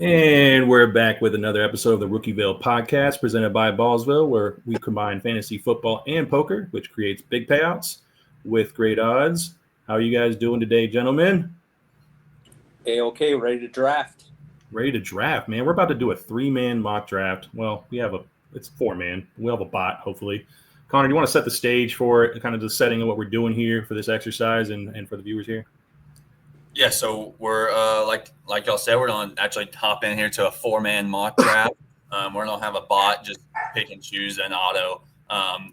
And we're back with another episode of the RookieVille podcast presented by Ballsville, where we combine fantasy football and poker, which creates big payouts with great odds. How are you guys doing today, gentlemen? Okay, ready to draft. Ready to draft, man. We're about to do a 3-man mock draft. Well, it's 4-man. We'll have a bot, hopefully. Connor, do you want to set the stage for it, kind of the setting of what we're doing here for this exercise and for the viewers here? Yeah, so we're like y'all said, we're going to actually hop in here to a 4-man mock draft. We're going to have a bot just pick and choose an auto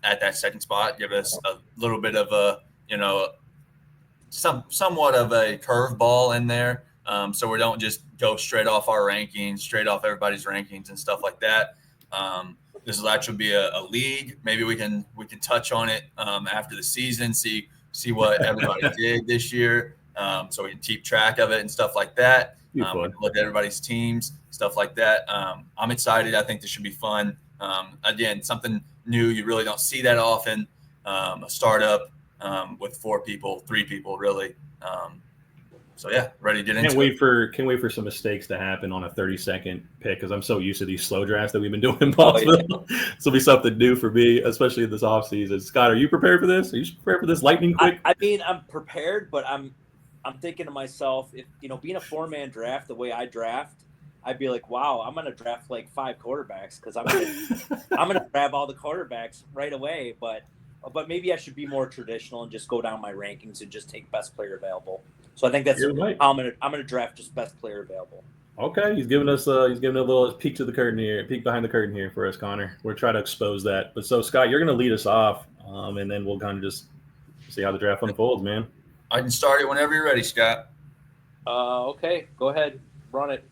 at that second spot, give us a little bit of a, somewhat of a curveball in there. So we don't just go straight off our rankings, straight off everybody's rankings and stuff like that. This will actually be a league. Maybe we can touch on it after the season, see what everybody did this year. So we can keep track of it and stuff like that. We can look at everybody's teams, stuff like that. I'm excited. I think this should be fun. Again, something new. You really don't see that often. A startup with 3 people, really. So yeah, ready to get into it. Can't wait for some mistakes to happen on a 30-second pick because I'm so used to these slow drafts that we've been doing in Ballsville. This will be something new for me, especially in this offseason. Scott, are you prepared for this? Are you prepared for this lightning quick? I mean, I'm prepared, but I'm thinking to myself, if being a 4-man draft the way I draft, I'd be like, wow, I'm gonna draft like 5 quarterbacks because I'm gonna grab all the quarterbacks right away. But maybe I should be more traditional and just go down my rankings and just take best player available. So I think that's how I'm gonna draft just best player available. Okay, he's giving a little peek behind the curtain here for us, Connor. We're trying to expose that. But so Scott, you're gonna lead us off, and then we'll kind of just see how the draft unfolds, man. I can start it whenever you're ready, Scott. Okay, go ahead, run it.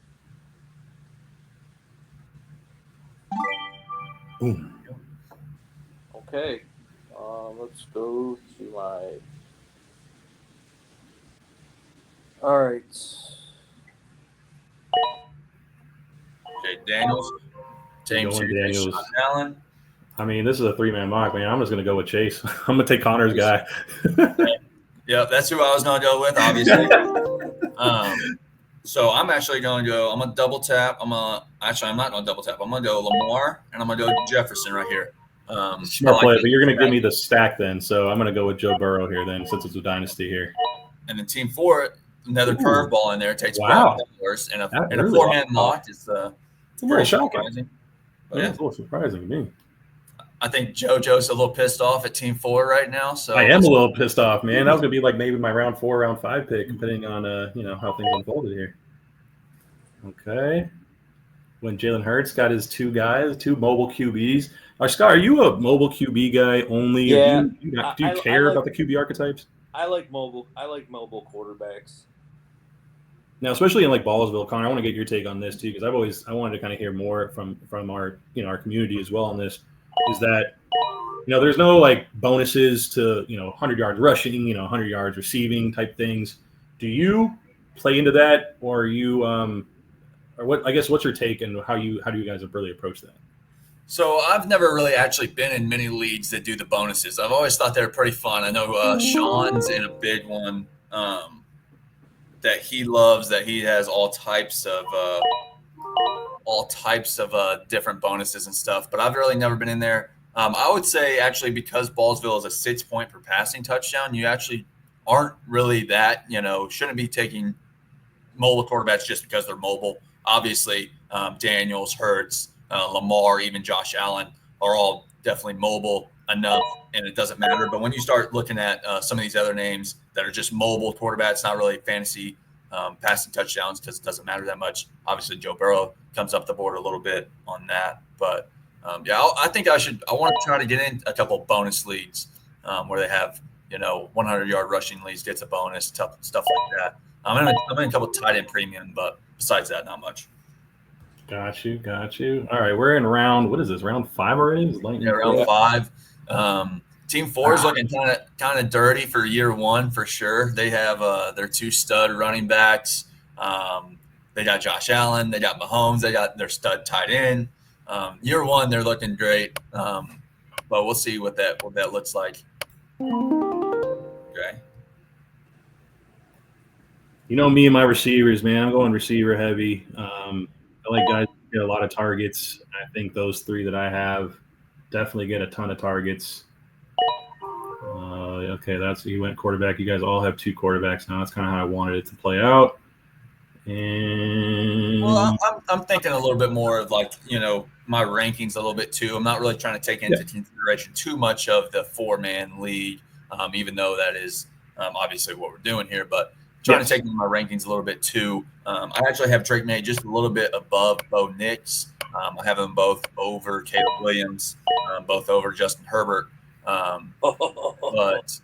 Boom. Okay, let's go to my. All right. Okay, Daniels. Daniels. Allen. I mean, this is a 3-man mock, man. I'm just gonna go with Chase. I'm gonna take Connor's guy. Yeah, that's who I was going to go with, obviously. So I'm actually going to go – I'm going to double tap. I'm not going to double tap. I'm going to go Lamar, and I'm going to go Jefferson right here. Smart play, but you're going to give me the stack then. So I'm going to go with Joe Burrow here then since it's a dynasty here. And then team 4, another curveball in there. It takes wow. And a 4-man mock is it's a little shocking. Yeah, it's a little surprising to me. I think JoJo's a little pissed off at Team 4 right now. So I am a little pissed off, man. That was gonna be like maybe my round 4, round 5 pick, depending on how things unfolded here. Okay, when Jalen Hurts got his 2 mobile QBs. Scott, are you a mobile QB guy only? Yeah. Do you care about the QB archetypes? I like mobile quarterbacks. Now, especially in like Ballsville, Connor, I want to get your take on this too because I wanted to kind of hear more from our our community as well on this. Is that there's no like bonuses to 100 yards rushing, 100 yards receiving type things. Do you play into that, or are you or what? I guess what's your take and how do you guys really approach that? So I've never really actually been in many leagues that do the bonuses. I've always thought they were pretty fun. I know Sean's in a big one that he loves. That he has all types of different bonuses and stuff, but I've really never been in there. I would say actually because Ballsville is a 6-point per passing touchdown, you actually aren't really that, shouldn't be taking mobile quarterbacks just because they're mobile. Obviously, Daniels, Hurts, Lamar, even Josh Allen are all definitely mobile enough, and it doesn't matter. But when you start looking at some of these other names that are just mobile quarterbacks, not really fantasy passing touchdowns because it doesn't matter that much. Obviously, Joe Burrow comes up the board a little bit on that. But, I think I want to try to get in a couple bonus leagues where they have, 100-yard rushing leagues gets a bonus, stuff like that. I'm in a couple tight end premium, but besides that, not much. Got you. All right, we're in round. What is this? Round 5 already? Yeah, round 5. Team 4 is looking kind of dirty for year 1 for sure. They have their 2 stud running backs. They got Josh Allen. They got Mahomes. They got their stud tight end. Year 1, they're looking great. but we'll see what that looks like. Okay. You know me and my receivers, man. I'm going receiver heavy. I like guys who get a lot of targets. I think those three that I have definitely get a ton of targets. Okay, you went quarterback. You guys all have 2 quarterbacks now. That's kind of how I wanted it to play out. And well, I'm thinking a little bit more of like, my rankings a little bit too. I'm not really trying to take into consideration too much of the 4-man league, even though that is obviously what we're doing here. But trying to take my rankings a little bit too. I actually have Drake May just a little bit above Bo Nix. I have them both over Caleb Williams, both over Justin Herbert. But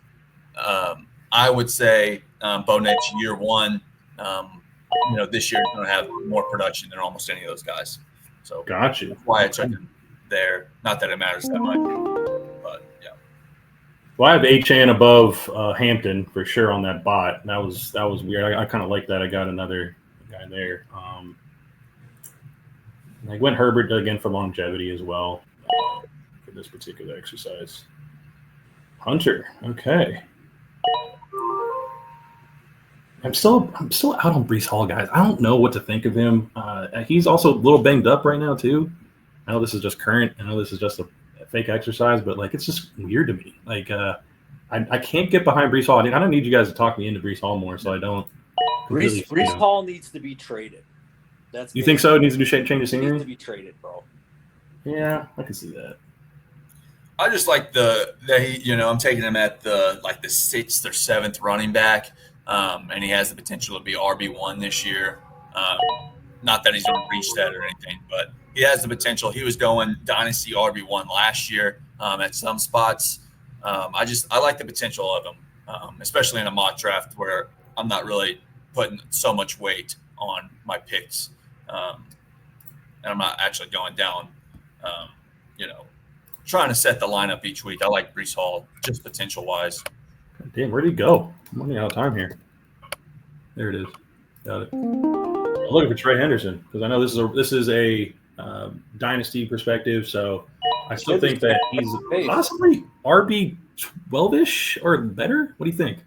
I would say Bo Nix year one. This year is going to have more production than almost any of those guys. So gotcha. That's why I took him there. Not that it matters that much, but yeah. Well, I have Achane above Hampton for sure on that bot. That was weird. I kind of like that. I got another guy there. I went Herbert again for longevity as well for this particular exercise. Hunter, okay. I'm still out on Breece Hall, guys. I don't know what to think of him. He's also a little banged up right now too. I know this is just current. I know this is just a fake exercise, but like it's just weird to me. Like I can't get behind Breece Hall. I don't need you guys to talk me into Breece Hall more, so I don't. Breece Hall needs to be traded. You think so? It needs to change of scenery. Needs to be traded, bro. Yeah, I can see that. I just like I'm taking him at the 6th or 7th running back. And he has the potential to be RB1 this year. Not that he's going to reach that or anything, but he has the potential. He was going dynasty RB1 last year at some spots. I like the potential of him, especially in a mock draft where I'm not really putting so much weight on my picks. And I'm not actually going down, trying to set the lineup each week. I like Breece Hall just potential-wise. Damn, where'd he go? I'm running out of time here. There it is. Got it. I'm looking for Trey Henderson because I know this is a dynasty perspective, so I still think that he's possibly RB 12-ish or better. What do you think?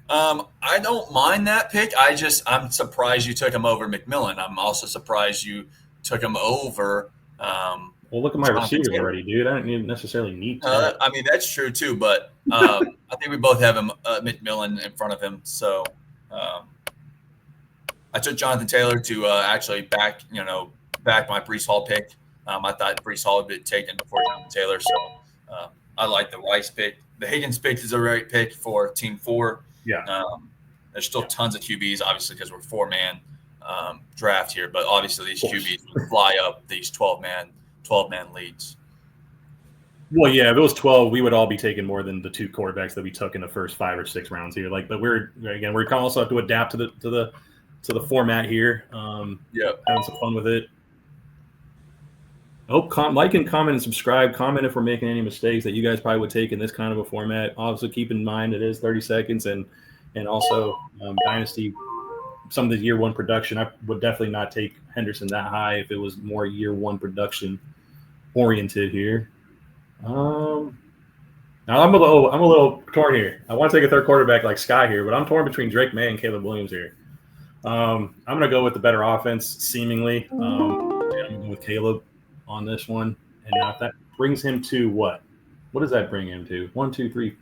I don't mind that pick. I'm surprised you took him over McMillan. I'm also surprised you took him over. Well, look at my receivers already, dude. I don't even necessarily need to. I mean, that's true too, but I think we both have him McMillan in front of him. So I took Jonathan Taylor to actually back my Breece Hall pick. I thought Breece Hall had been taken before Jonathan Taylor, so I like the Rice pick. The Higgins pick is a great pick for Team 4. Yeah. There's still tons of QBs, obviously, because we're 4-man draft here, but obviously these QBs would fly up these 12-man leagues. Well, yeah, if it was 12, we would all be taking more than the 2 quarterbacks that we took in the first 5 or 6 rounds here. But we're kind of also have to adapt to the format here. Having some fun with it. Like and comment and subscribe. Comment if we're making any mistakes that you guys probably would take in this kind of a format. Also, keep in mind it is 30 seconds and also Dynasty. Some of the year 1 production, I would definitely not take Henderson that high if it was more year 1 production oriented here. Now I'm a little torn here. I want to take a third quarterback like Sky here, but I'm torn between Drake May and Caleb Williams here. I'm going to go with the better offense, seemingly. I'm going to go with Caleb on this one. And now if that brings him to what? What does that bring him to? 1, 2, 3.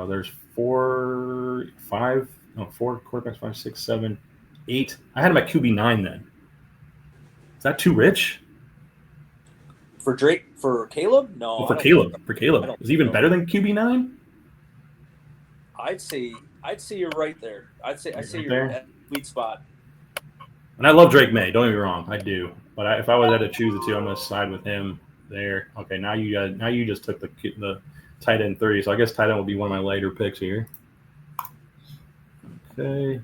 There's 4 quarterbacks, 5, 6, 7, 8. I had him at QB9 then. Is that too rich? For Caleb? No. Well, for Caleb. Is he even better than QB9? I'd say you're right there. I'd say you're at the sweet spot. And I love Drake May. Don't get me wrong, I do. But if I was to choose the 2, I'm going to side with him there. Okay, now you just took the tight end 3, so I guess tight end will be one of my later picks here. Okay.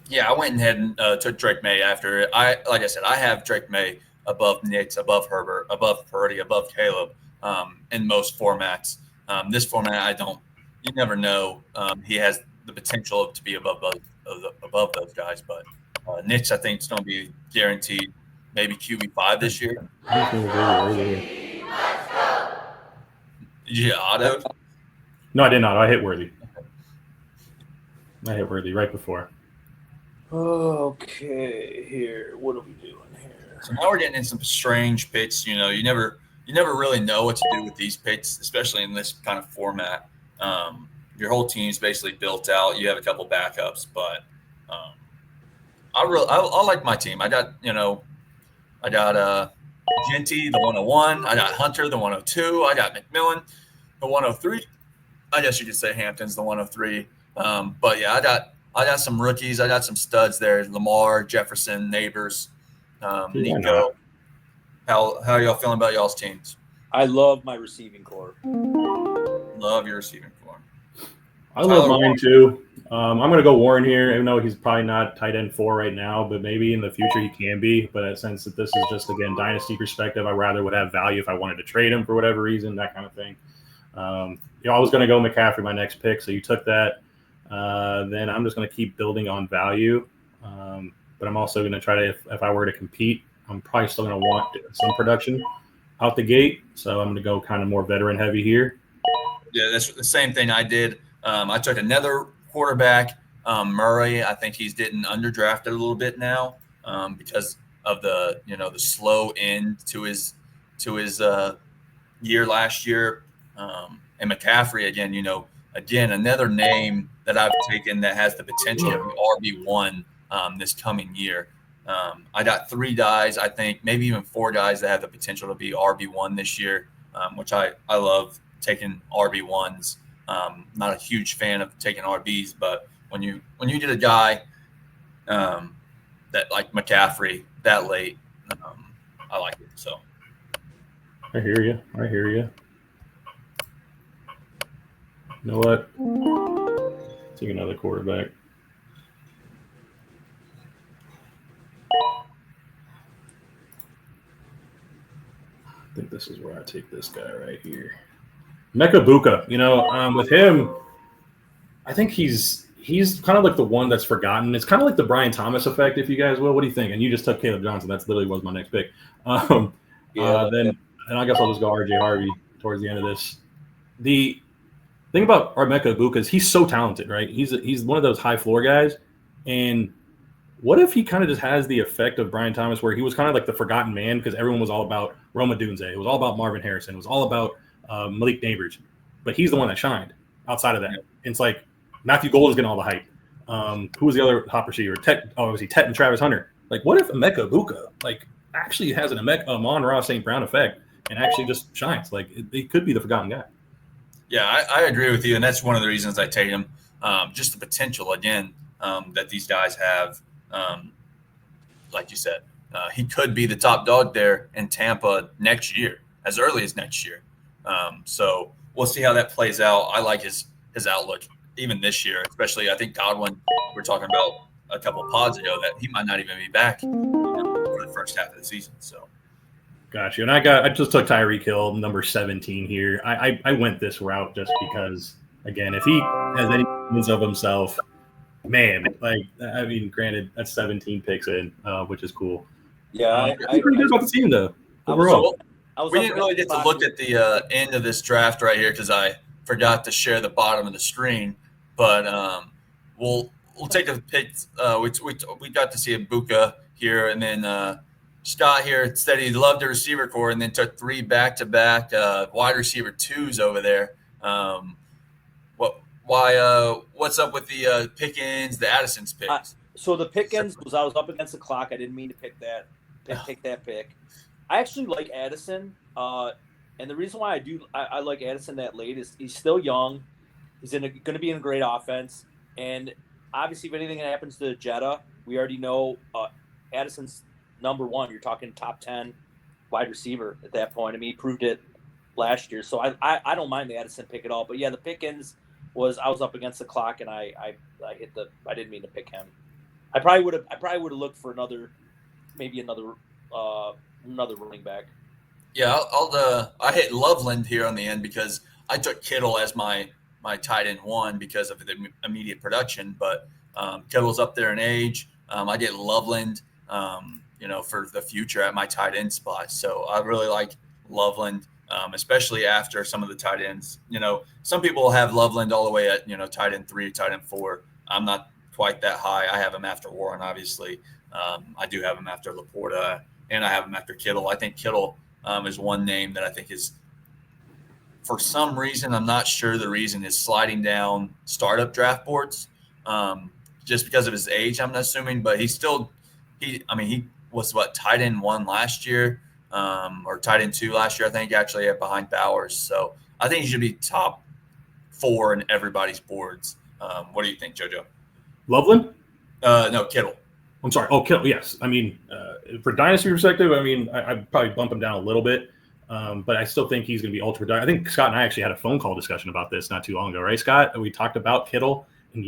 Yeah, I went ahead and took Drake May after. Like I said, I have Drake May above Nix, above Herbert, above Purdy, above Caleb in most formats. This format, you never know. He has the potential to be above those guys, but Nix, I think, is going to be guaranteed maybe QB5 this year. Did you auto? No, I did not. I hit Worthy. Right before. Okay, here. What are we doing here? So now we're getting in some strange picks. You never really know what to do with these picks, especially in this kind of format. Your whole team's basically built out. You have a couple backups, but I like my team. I got Genty, the 101. I got Hunter, the 102. I got McMillan, the 103. I guess you could say Hampton's the 103. But yeah, I got some rookies. I got some studs there. Lamar, Jefferson, Neighbors, Nico. How are y'all feeling about y'all's teams? I love my receiving core. Love your receiving core. I love mine too. I'm going to go Warren here, even though he's probably not tight end 4 right now, but maybe in the future he can be. But since that this is just, again, dynasty perspective, I rather would have value if I wanted to trade him for whatever reason, that kind of thing. I was going to go McCaffrey my next pick, so you took that. Then I'm just going to keep building on value. But I'm also going to try to, if I were to compete, I'm probably still going to want some production out the gate. So I'm going to go kind of more veteran heavy here. Yeah, that's the same thing I did. I took another quarterback, Murray. I think he's getting underdrafted a little bit now because of the slow end to his year last year. And McCaffrey again another name that I've taken that has the potential to be RB1 this coming year. I got 3 guys, I think maybe even 4 guys that have the potential to be RB1 this year, which I love taking RB1s. Not a huge fan of taking RBs, but when you get a guy that like McCaffrey that late, I like it. So I hear you. You know what? Take another quarterback. I think this is where I take this guy right here. Mekabuka. With him, I think he's kind of like the one that's forgotten. It's kind of like the Brian Thomas effect, if you guys will. What do you think? And you just took Caleb Johnson. That's literally was my next pick. And I guess I'll just go RJ Harvey towards the end of this. The thing about Emeka Egbuka is he's so talented, right? He's one of those high floor guys. And what if he kind of just has the effect of Brian Thomas, where he was kind of like the forgotten man because everyone was all about Roma Dunze. It was all about Marvin Harrison. It was all about Malik Neighbors. But he's the one that shined outside of that. It's like Matthew Golden's getting all the hype. Who was the other top receiver? Tet and Travis Hunter. Like, what if Emeka Egbuka actually has an Amon-Ra St. Brown effect and actually just shines? Like, it could be the forgotten guy. Yeah, I agree with you, and that's one of the reasons I take him. Just the potential, again, that these guys have. Like you said, he could be the top dog there in Tampa next year, as early as next year. So we'll see how that plays out. I like his outlook even this year, especially I think Godwin, we were talking about a couple of pods ago, that he might not even be back for the first half of the season. So. Got you. And I just took Tyreek Hill, number 17 here. I went this route just because, again, if he has any sense of himself, man, granted, that's 17 picks in, which is cool. Yeah, I'm pretty good about the team, though. Overall. We didn't really get to look at the end of this draft right here because I forgot to share the bottom of the screen. But we'll take a pick. We got to see Egbuka here, and then Scott here said he loved the receiver core, and then took 3 back-to-back wide receiver 2s over there. What's up with the Pickens, the Addison's picks? So the Pickens was I was up against the clock. I didn't mean to pick that pick. I actually like Addison, and the reason why I like Addison that late is he's still young. He's going to be in a great offense, and obviously if anything happens to Jetta, we already know Addison's number 1. You're talking top 10 wide receiver at that point. I mean, he proved it last year, so I don't mind the Addison pick at all. But yeah, the Pickens was I was up against the clock, and I didn't mean to pick him. I probably would have looked for another running back. Yeah, I hit Loveland here on the end because I took Kittle as my tight end 1 because of the immediate production, but Kittle's up there in age. I get Loveland, for the future at my tight end spot. So I really like Loveland. especially after some of the tight ends. Some people have Loveland all the way at, tight end 3, tight end 4. I'm not quite that high. I have him after Warren, obviously. I do have him after Laporta, and I have him after Kittle. I think Kittle is one name that I think is, for some reason, I'm not sure the reason, is sliding down startup draft boards just because of his age, I'm assuming. But he was tight end 1 last year, or tight end 2 last year, I think, actually, behind Bowers. So I think he should be top 4 in everybody's boards. What do you think, JoJo? Loveland? No, Kittle. I'm sorry. Oh, Kittle, yes. I mean, for dynasty perspective, I'd probably bump him down a little bit. But I still think he's going to be ultra. I think Scott and I actually had a phone call discussion about this not too long ago, right, Scott? We talked about Kittle and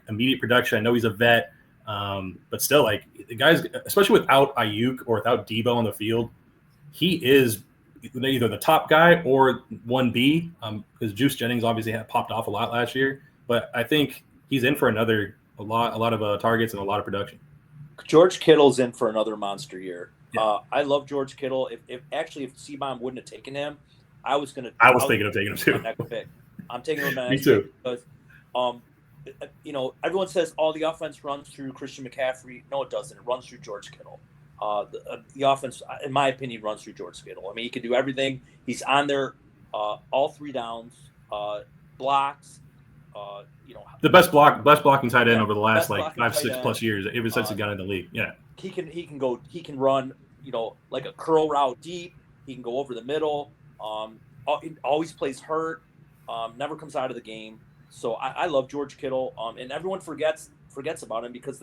immediate production. I know he's a vet, but still, the guys, especially without Ayuk or without Debo on the field, he is either the top guy or 1B. Because Juice Jennings obviously had popped off a lot last year, but I think he's in for a lot of targets and a lot of production. George Kittle's in for another monster year. Yeah. I love George Kittle. If Cbomb wouldn't have taken him, I was thinking of taking him too. I'm taking him. Me too. Because, everyone says the offense runs through Christian McCaffrey. No, it doesn't. It runs through George Kittle. The offense, in my opinion, runs through George Kittle. I mean, he can do everything. He's on there all 3 downs, blocks. The best blocking tight end over the last 5-6+ years, ever since he got in the league. Yeah. He can run, like a curl route deep. He can go over the middle. He always plays hurt. Never comes out of the game. So I love George Kittle. And everyone forgets about him because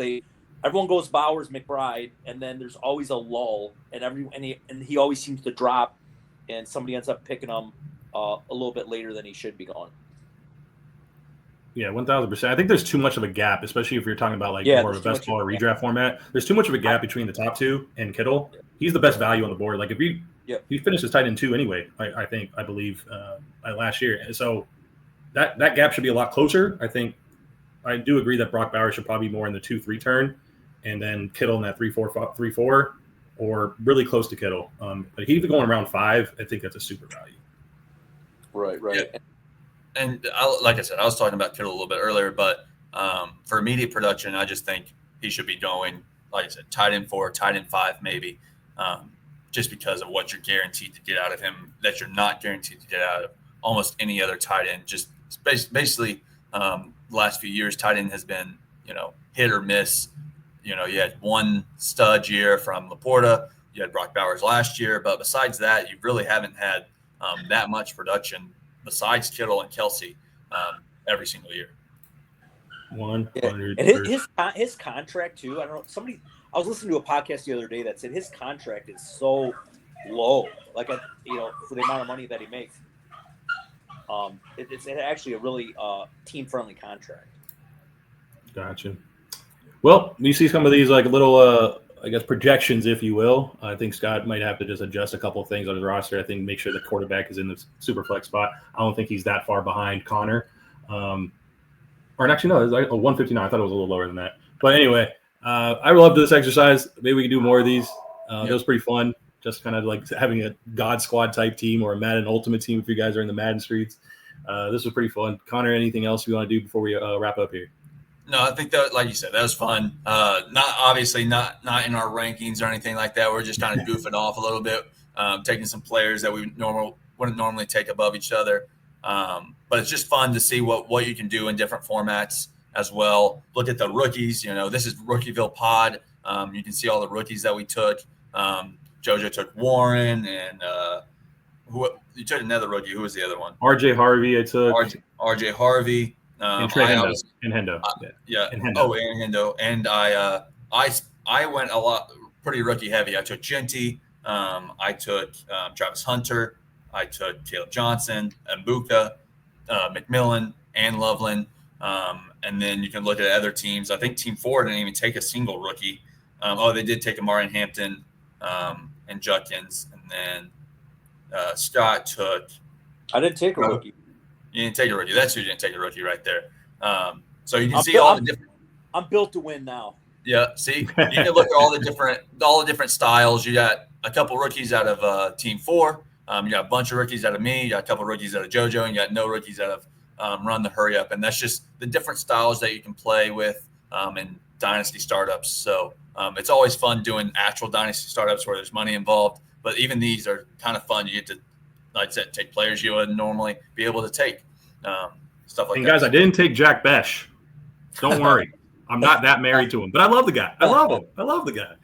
everyone goes Bowers, McBride, and then there's always a lull, and he always seems to drop, and somebody ends up picking him a little bit later than he should be going. Yeah, 1,000%. I think there's too much of a gap, especially if you're talking about more of a best ball or redraft format. There's too much of a gap between the top 2 and Kittle. He's the best value on the board. If he finishes tight end 2 anyway, I believe last year. So that gap should be a lot closer. I do agree that Brock Bowers should probably be more in the 2-3 turn, and then Kittle in that 3-4, or really close to Kittle. But he's going around 5. I think that's a super value. Right. Yeah. And like I said, I was talking about Kittle a little bit earlier, but for immediate production, I just think he should be going, like I said, tight end 4, tight end 5, maybe, just because of what you're guaranteed to get out of him that you're not guaranteed to get out of almost any other tight end. Just basically, the last few years, tight end has been, hit or miss. You had one stud year from Laporta. You had Brock Bowers last year, but besides that, you really haven't had that much production besides Kittle and Kelsey every single year. 100%. And his contract too. I don't know. I was listening to a podcast the other day that said his contract is so low, for the amount of money that he makes. It's actually a really team-friendly contract. Gotcha. Well, you see some of these little projections, if you will. I think Scott might have to just adjust a couple of things on his roster. I think make sure the quarterback is in the super flex spot. I don't think he's that far behind Connor. Or actually, no, it was 159. I thought it was a little lower than that. But anyway, I loved this exercise. Maybe we can do more of these. It was pretty fun. Just kind of having a God Squad type team or a Madden Ultimate team if you guys are in the Madden streets. This was pretty fun. Connor, anything else you want to do before we wrap up here? No, I think that, like you said, that was fun. Not in our rankings or anything like that. We're just kind of goofing off a little bit, taking some players that we wouldn't normally take above each other. But it's just fun to see what you can do in different formats as well. Look at the rookies. This is RookieVille Pod. You can see all the rookies that we took. JoJo took Warren, and you took another rookie. Who was the other one? RJ Harvey. I took RJ Harvey. And Hendo. And Hendo. Yeah. And Hendo. Oh, and Hendo. And I went a lot pretty rookie heavy. I took Genty. I took Travis Hunter. I took Caleb Johnson, Mbuka, McMillan, and Loveland. And then you can look at other teams. I think Team 4 didn't even take a single rookie. They did take Amari Hampton and Judkins. And then Scott took – I didn't take a rookie. You didn't take a rookie. That's who didn't take a rookie right there. So you can see all the different. I'm built to win now. Yeah. See, you can look at all the different styles. You got a couple rookies out of Team 4, You got a bunch of rookies out of me, you got a couple of rookies out of JoJo, and you got no rookies out of Run the Hurry Up. And that's just the different styles that you can play with in dynasty startups. So it's always fun doing actual dynasty startups where there's money involved. But even these are kind of fun. You get to, like I said, take players you wouldn't normally be able to take. Stuff like and that. guys, I didn't take Jack Besh. Don't worry. I'm not that married to him, but I love the guy. I love him. I love the guy.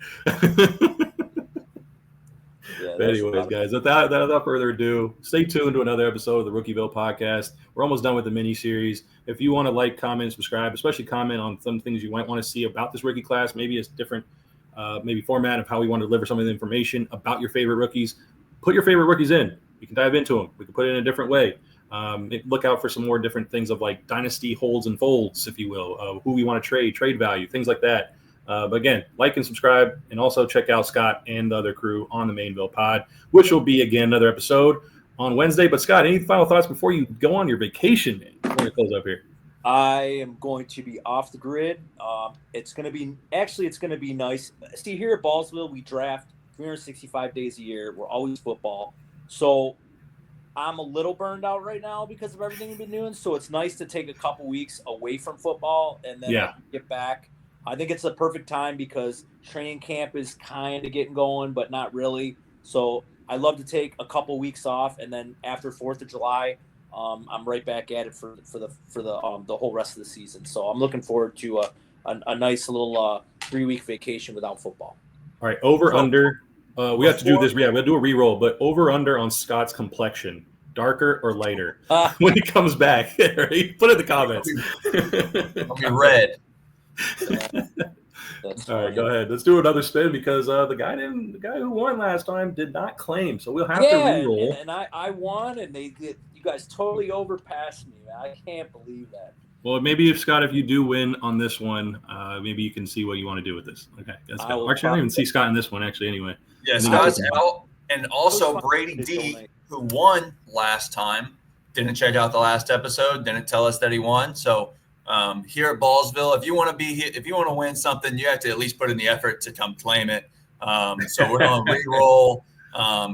Anyways, guys, without further ado, stay tuned to another episode of the RookieVille podcast. We're almost done with the mini series. If you want to like, comment, subscribe, especially comment on some things you might want to see about this rookie class, maybe it's different, maybe format of how we want to deliver some of the information about your favorite rookies. Put your favorite rookies in. We can dive into them. We can put it in a different way. Look out for some more different things of like dynasty holds and folds, if you will, who we want to trade value, things like that. But again, like and subscribe, and also check out Scott and the other crew on the Mainville Pod, which will be, again, another episode on Wednesday. But, Scott, any final thoughts before you go on your vacation, man? Before we close up here. I am going to be off the grid. It's going to be nice. See, here at Ballsville, we draft 365 days a year. We're always football. So I'm a little burned out right now because of everything we've been doing. So it's nice to take a couple weeks away from football and then get back. I think it's the perfect time because training camp is kind of getting going, but not really. So I love to take a couple weeks off, and then after 4th of July, I'm right back at it for the whole rest of the season. So I'm looking forward to a nice little 3-week vacation without football. All right, under. We have to do this. Yeah, we'll do a re-roll, but over under on Scott's complexion, darker or lighter when he comes back. Right? Put it in the comments. It'll be red. All right, go ahead. Let's do another spin because the guy who won last time did not claim, so we'll have to re-roll. And I won, and you guys totally overpassed me. I can't believe that. Well, maybe if you do win on this one, maybe you can see what you want to do with this. Okay, let's go. Actually, I don't even see Scott in this one. Actually, anyway. Yeah, Scott's out, and also Brady D, who won last time, didn't check out the last episode, didn't tell us that he won. So. Here at Ballsville, if you want to win something, you have to at least put in the effort to come claim it. So we're going to re-roll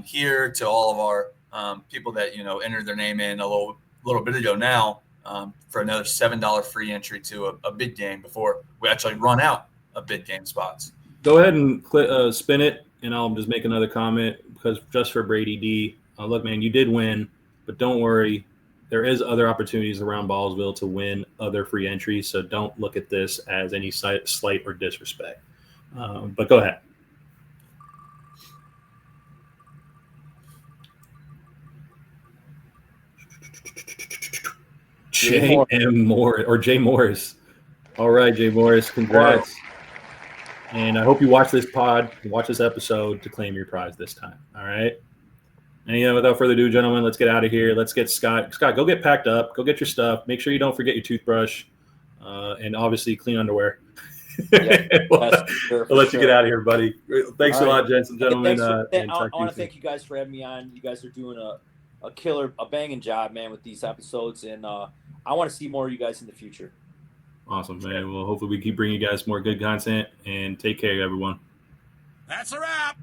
here to all of our people that entered their name in a little bit ago now for another $7 free entry to a bid game before we actually run out of bid game spots. Go ahead and spin it, and I'll just make another comment because just for Brady D. Look, man, you did win, but don't worry. There is other opportunities around Ballsville to win other free entries, so don't look at this as any slight or disrespect. But go ahead. Jay Morris. All right, Jay Morris, congrats. And I hope you watch this episode to claim your prize this time. All right. And without further ado, gentlemen, let's get out of here. Let's get Scott. Scott, go get packed up. Go get your stuff. Make sure you don't forget your toothbrush, and obviously clean underwear. Yeah, we'll let you get out of here, buddy. Thanks a lot, gents and gentlemen. I want to thank you guys for having me on. You guys are doing a banging job, man, with these episodes, and I want to see more of you guys in the future. Awesome, man. Well, hopefully we keep bringing you guys more good content, and take care, everyone. That's a wrap.